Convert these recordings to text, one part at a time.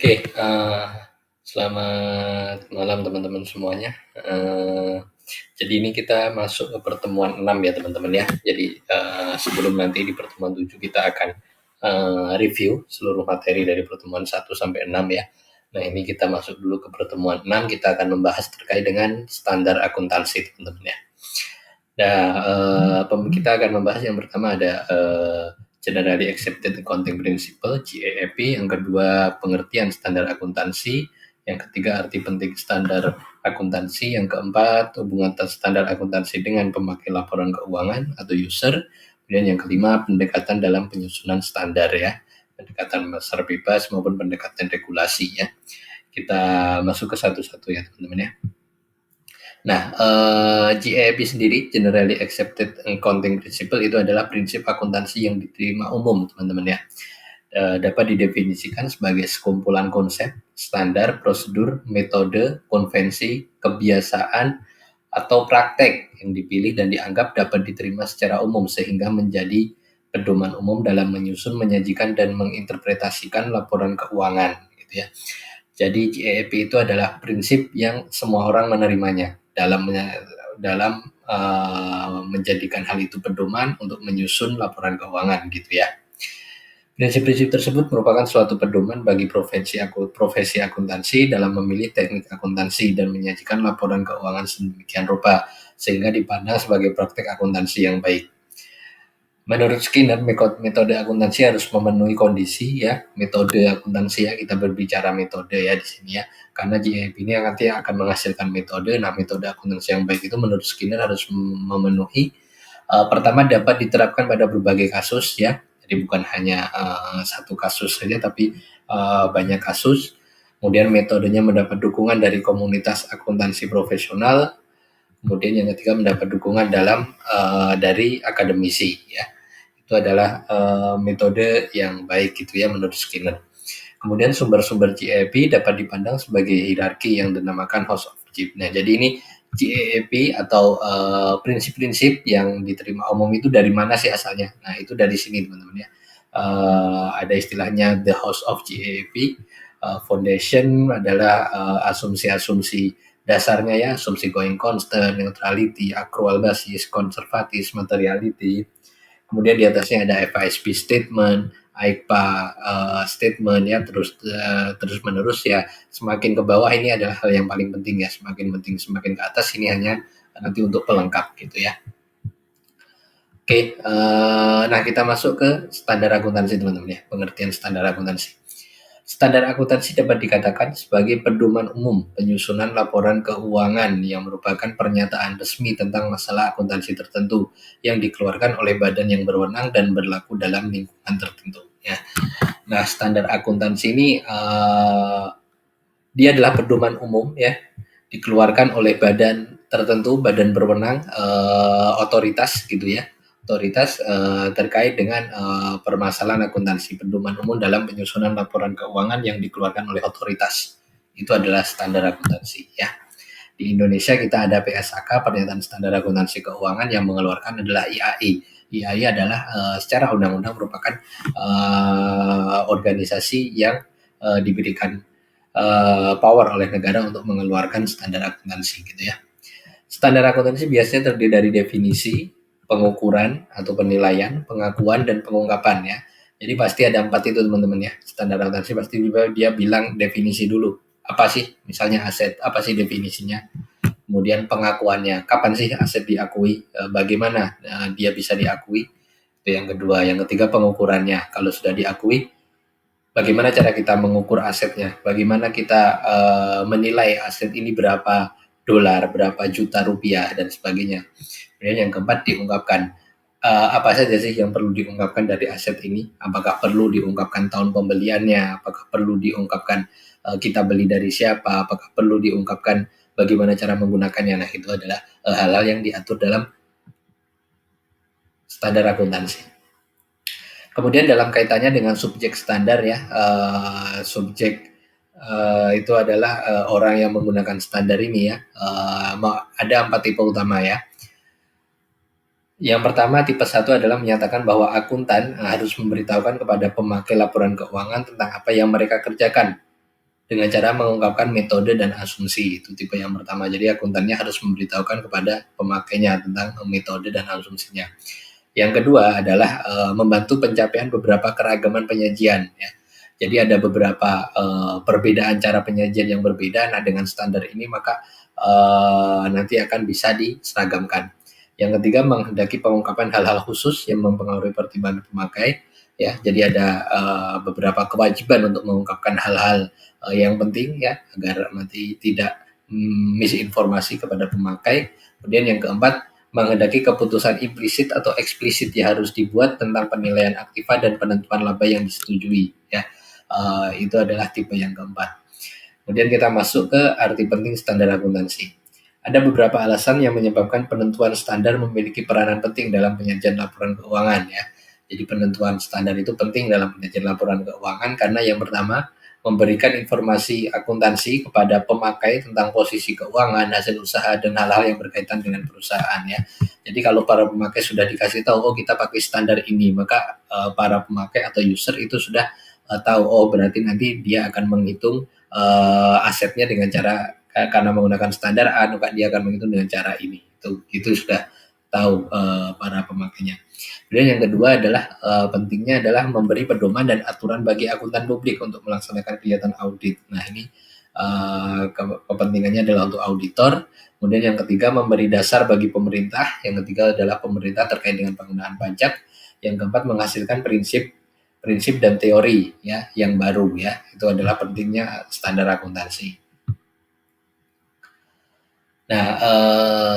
Oke, selamat malam teman-teman semuanya. Jadi ini kita masuk ke pertemuan 6 ya teman-teman ya. Jadi sebelum nanti di pertemuan 7 kita akan review seluruh materi dari pertemuan 1 sampai 6 ya. Nah ini kita masuk dulu ke pertemuan 6, kita akan membahas terkait dengan standar akuntansi teman-teman ya. Nah, kita akan membahas yang pertama ada Generally Accepted Accounting Principle (GAAP), yang kedua pengertian standar akuntansi, yang ketiga arti penting standar akuntansi, yang keempat hubungan standar akuntansi dengan pemakai laporan keuangan atau user, kemudian yang kelima pendekatan dalam penyusunan standar ya, pendekatan pasar bebas maupun pendekatan regulasi ya. Kita masuk ke satu-satu ya teman-teman ya. Nah, GAAP sendiri, Generally Accepted Accounting Principle, itu adalah prinsip akuntansi yang diterima umum, teman-teman ya. Dapat didefinisikan sebagai sekumpulan konsep, standar, prosedur, metode, konvensi, kebiasaan, atau praktek yang dipilih dan dianggap dapat diterima secara umum sehingga menjadi pedoman umum dalam menyusun, menyajikan, dan menginterpretasikan laporan keuangan, gitu ya. Jadi GAAP itu adalah prinsip yang semua orang menerimanya dalam menjadikan hal itu pedoman untuk menyusun laporan keuangan gitu ya. Prinsip-prinsip tersebut merupakan suatu pedoman bagi profesi akuntansi dalam memilih teknik akuntansi dan menyajikan laporan keuangan sedemikian rupa sehingga dipandang sebagai praktek akuntansi yang baik. Menurut Skinner, metode akuntansi harus memenuhi kondisi ya, metode akuntansi ya, kita berbicara metode ya di sini ya, karena GAP ini nanti akan menghasilkan metode. Nah, metode akuntansi yang baik itu menurut Skinner harus memenuhi pertama dapat diterapkan pada berbagai kasus ya, jadi bukan hanya satu kasus saja tapi banyak kasus. Kemudian metodenya mendapat dukungan dari komunitas akuntansi profesional. Kemudian yang ketiga mendapat dukungan dari akademisi ya. Itu adalah metode yang baik gitu ya menurut Skinner. Kemudian sumber-sumber GAAP dapat dipandang sebagai hierarki yang dinamakan House of Chief. Nah, jadi ini GAAP atau prinsip-prinsip yang diterima umum itu dari mana sih asalnya? Nah, itu dari sini teman-teman ya. Ada istilahnya the House of GAAP. Foundation adalah asumsi-asumsi dasarnya ya, asumsi going constant, neutrality, accrual basis, conservative, materiality. Kemudian di atasnya ada FASB statement, AIPA statement ya, terus menerus ya, semakin ke bawah ini adalah hal yang paling penting ya, semakin penting semakin ke atas ini hanya nanti untuk pelengkap gitu ya. Oke, nah kita masuk ke standar akuntansi teman-teman ya, pengertian standar akuntansi. Standar akuntansi dapat dikatakan sebagai pedoman umum penyusunan laporan keuangan yang merupakan pernyataan resmi tentang masalah akuntansi tertentu yang dikeluarkan oleh badan yang berwenang dan berlaku dalam lingkungan tertentu. Ya. Nah, standar akuntansi ini dia adalah pedoman umum ya, dikeluarkan oleh badan tertentu, badan berwenang, otoritas gitu ya, otoritas terkait dengan permasalahan akuntansi, pedoman umum dalam penyusunan laporan keuangan yang dikeluarkan oleh otoritas. Itu adalah standar akuntansi ya. Di Indonesia kita ada PSAK, Pernyataan Standar Akuntansi Keuangan, yang mengeluarkan adalah IAI. IAI adalah secara undang-undang merupakan organisasi yang diberikan power oleh negara untuk mengeluarkan standar akuntansi gitu ya. Standar akuntansi biasanya terdiri dari definisi, pengukuran atau penilaian, pengakuan, dan pengungkapan ya. Jadi pasti ada 4 itu teman-teman ya. Standar akuntansi pasti dia bilang definisi dulu. Apa sih misalnya aset, apa sih definisinya? Kemudian pengakuannya, kapan sih aset diakui, bagaimana dia bisa diakui, itu yang kedua. Yang ketiga pengukurannya, kalau sudah diakui, bagaimana cara kita mengukur asetnya, bagaimana kita menilai aset ini berapa dolar, berapa juta rupiah, dan sebagainya. Kemudian yang keempat diungkapkan, apa saja sih yang perlu diungkapkan dari aset ini, apakah perlu diungkapkan tahun pembeliannya, apakah perlu diungkapkan kita beli dari siapa, apakah perlu diungkapkan bagaimana cara menggunakannya. Nah, itu adalah hal-hal yang diatur dalam standar akuntansi. Kemudian dalam kaitannya dengan subjek standar ya, subjek itu adalah orang yang menggunakan standar ini ya. Ada 4 tipe utama ya. Yang pertama, tipe 1 adalah menyatakan bahwa akuntan harus memberitahukan kepada pemakai laporan keuangan tentang apa yang mereka kerjakan dengan cara mengungkapkan metode dan asumsi. Itu tipe yang pertama. Jadi akuntannya harus memberitahukan kepada pemakainya tentang metode dan asumsinya. Yang kedua adalah membantu pencapaian beberapa keragaman penyajian ya. Jadi ada beberapa perbedaan cara penyajian yang berbeda. Nah, dengan standar ini maka nanti akan bisa diseragamkan. Yang ketiga, menghendaki pengungkapan hal-hal khusus yang mempengaruhi pertimbangan pemakai ya. Jadi ada beberapa kewajiban untuk mengungkapkan hal-hal yang penting ya agar nanti tidak misinformasi kepada pemakai. Kemudian yang keempat, menghendaki keputusan implisit atau eksplisit yang harus dibuat tentang penilaian aktiva dan penentuan laba yang disetujui ya. Itu adalah tipe yang keempat. Kemudian kita masuk ke arti penting standar akuntansi. Ada beberapa alasan yang menyebabkan penentuan standar memiliki peranan penting dalam penyajian laporan keuangan ya. Jadi penentuan standar itu penting dalam penyajian laporan keuangan karena yang pertama, memberikan informasi akuntansi kepada pemakai tentang posisi keuangan, hasil usaha, dan hal-hal yang berkaitan dengan perusahaan ya. Jadi kalau para pemakai sudah dikasih tahu, oh kita pakai standar ini, maka para pemakai atau user itu sudah tahu, oh berarti nanti dia akan menghitung asetnya dengan cara karena menggunakan standar A, maka dia akan menghitung dengan cara ini. Itu sudah tahu para pemakainya. Kemudian yang kedua adalah pentingnya adalah memberi pedoman dan aturan bagi akuntan publik untuk melaksanakan kegiatan audit. Nah ini kepentingannya adalah untuk auditor. Kemudian yang ketiga memberi dasar bagi pemerintah. Yang ketiga adalah pemerintah terkait dengan penggunaan pajak. Yang keempat menghasilkan prinsip dan teori ya yang baru ya. Itu adalah pentingnya standar akuntansi. Nah,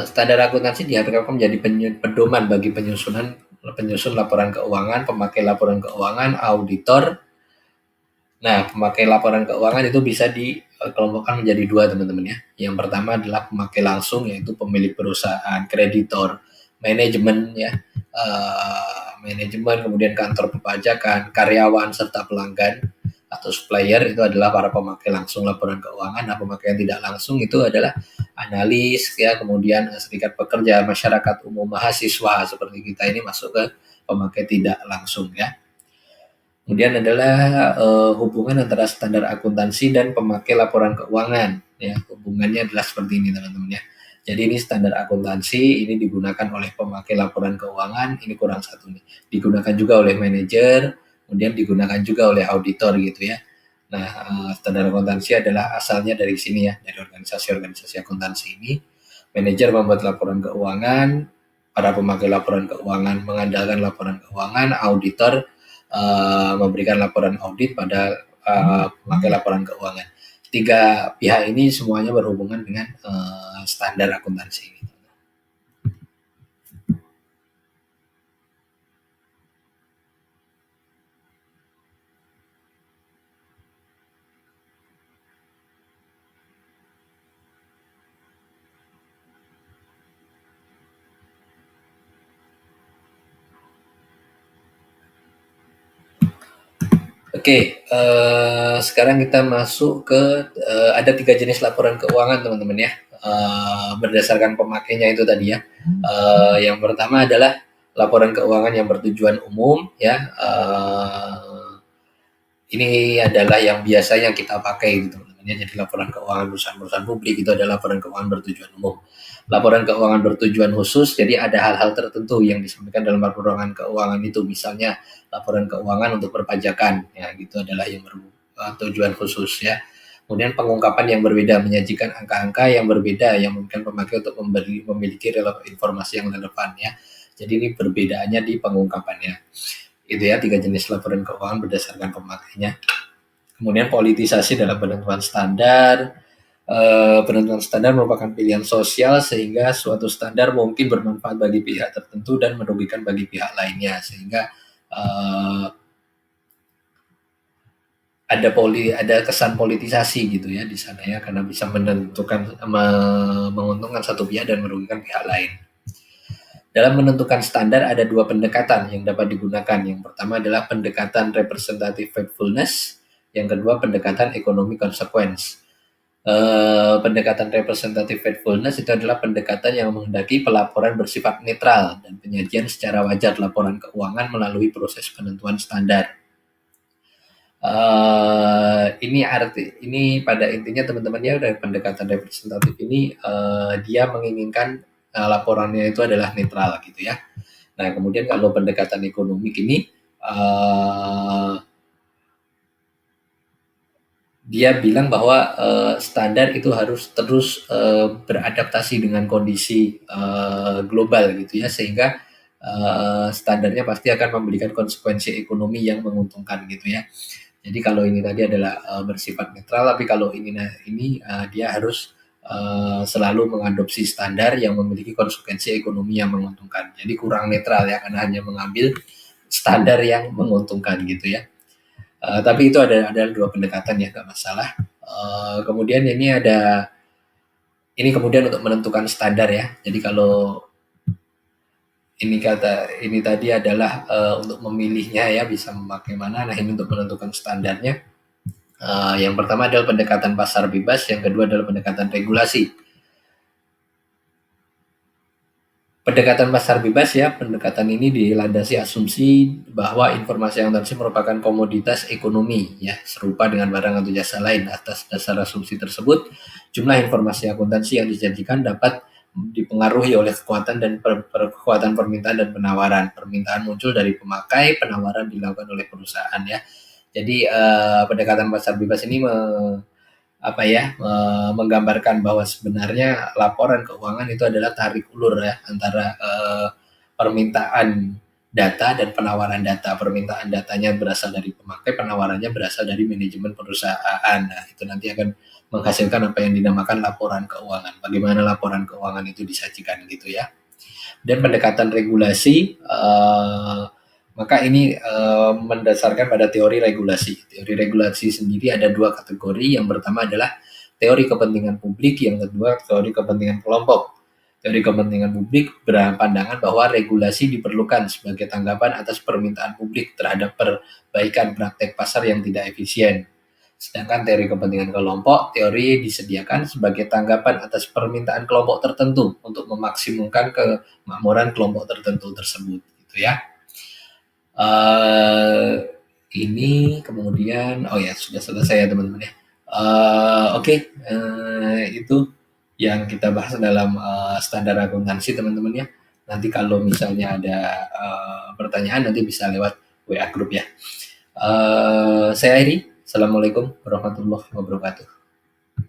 standar akuntansi diharapkan menjadi pedoman bagi penyusun laporan keuangan, pemakai laporan keuangan, auditor. Nah, pemakai laporan keuangan itu bisa dikelompokkan menjadi dua, teman-teman ya. Yang pertama adalah pemakai langsung, yaitu pemilik perusahaan, kreditor, manajemen ya, manajemen, kemudian kantor perpajakan, karyawan serta pelanggan atau supplier itu adalah para pemakai langsung laporan keuangan. Nah, pemakai yang tidak langsung itu adalah analis ya, kemudian serikat pekerja, masyarakat umum, mahasiswa seperti kita ini masuk ke pemakai tidak langsung ya. Kemudian adalah hubungan antara standar akuntansi dan pemakai laporan keuangan ya. Hubungannya adalah seperti ini teman-teman ya. Jadi ini standar akuntansi, ini digunakan oleh pemakai laporan keuangan, ini kurang satu nih. Digunakan juga oleh manajer, kemudian digunakan juga oleh auditor gitu ya. Nah, standar akuntansi adalah asalnya dari sini ya, dari organisasi-organisasi akuntansi ini. Manajer membuat laporan keuangan, para pemakai laporan keuangan mengandalkan laporan keuangan, auditor memberikan laporan audit pada pemakai laporan keuangan. Tiga pihak ini semuanya berhubungan dengan standar akuntansi. Oke, sekarang kita masuk ke ada tiga jenis laporan keuangan teman-teman ya, berdasarkan pemakainya itu tadi ya. Yang pertama adalah laporan keuangan yang bertujuan umum ya. Ini adalah yang biasanya kita pakai gitu teman-teman ya. Jadi laporan keuangan perusahaan-perusahaan publik itu adalah laporan keuangan bertujuan umum. Laporan keuangan bertujuan khusus, jadi ada hal-hal tertentu yang disampaikan dalam laporan keuangan itu, misalnya laporan keuangan untuk perpajakan, ya gitu adalah yang bertujuan khusus ya. Kemudian pengungkapan yang berbeda, menyajikan angka-angka yang berbeda yang mungkin pemakai untuk memiliki informasi yang relevan ya. Jadi ini perbedaannya di pengungkapannya. Itu ya, tiga jenis laporan keuangan berdasarkan pemakainya. Kemudian politisasi dalam penentuan standar. Penentuan standar merupakan pilihan sosial sehingga suatu standar mungkin bermanfaat bagi pihak tertentu dan merugikan bagi pihak lainnya, sehingga ada kesan politisasi gitu ya di sana ya, karena bisa menguntungkan satu pihak dan merugikan pihak lain. Dalam menentukan standar ada dua pendekatan yang dapat digunakan. Yang pertama adalah pendekatan representative faithfulness, yang kedua pendekatan ekonomi consequence. Pendekatan representative faithfulness itu adalah pendekatan yang menghendaki pelaporan bersifat netral dan penyajian secara wajar laporan keuangan melalui proses penentuan standar. Ini pada intinya teman-temannya dari pendekatan representatif ini dia menginginkan laporannya itu adalah netral gitu ya. Nah kemudian kalau pendekatan ekonomik ini dia bilang bahwa standar itu harus terus beradaptasi dengan kondisi global gitu ya, sehingga standarnya pasti akan memberikan konsekuensi ekonomi yang menguntungkan gitu ya. Jadi kalau ini tadi adalah bersifat netral, tapi kalau ini dia harus selalu mengadopsi standar yang memiliki konsekuensi ekonomi yang menguntungkan. Jadi kurang netral ya, karena hanya mengambil standar yang menguntungkan gitu ya. Tapi itu ada dua pendekatan ya, nggak masalah. Kemudian ini kemudian untuk menentukan standar ya. Jadi kalau ini tadi adalah untuk memilihnya ya, bisa memakai mana. Nah ini untuk menentukan standarnya. Yang pertama adalah pendekatan pasar bebas, yang kedua adalah pendekatan regulasi. Pendekatan pasar bebas ya, pendekatan ini dilandasi asumsi bahwa informasi akuntansi merupakan komoditas ekonomi ya, serupa dengan barang atau jasa lain. Atas dasar asumsi tersebut, jumlah informasi akuntansi yang dijanjikan dapat dipengaruhi oleh kekuatan dan kekuatan permintaan dan penawaran. Permintaan muncul dari pemakai, penawaran dilakukan oleh perusahaan ya. Jadi pendekatan pasar bebas ini menggambarkan bahwa sebenarnya laporan keuangan itu adalah tarik ulur ya antara permintaan data dan penawaran data. Permintaan datanya berasal dari pemakai, penawarannya berasal dari manajemen perusahaan. Nah, itu nanti akan menghasilkan apa yang dinamakan laporan keuangan. Bagaimana laporan keuangan itu disajikan gitu ya. Dan pendekatan regulasi maka ini mendasarkan pada teori regulasi. Teori regulasi sendiri ada dua kategori. Yang pertama adalah teori kepentingan publik, yang kedua teori kepentingan kelompok. Teori kepentingan publik berpandangan bahwa regulasi diperlukan sebagai tanggapan atas permintaan publik terhadap perbaikan praktek pasar yang tidak efisien. Sedangkan teori kepentingan kelompok, teori disediakan sebagai tanggapan atas permintaan kelompok tertentu untuk memaksimumkan kemakmuran kelompok tertentu tersebut, gitu ya. Ini kemudian, oh ya sudah selesai ya teman-teman ya. Oke, itu yang kita bahas dalam standar akuntansi teman-teman ya. Nanti kalau misalnya ada pertanyaan nanti bisa lewat WA grup ya. Saya Eri. Assalamualaikum warahmatullahi wabarakatuh.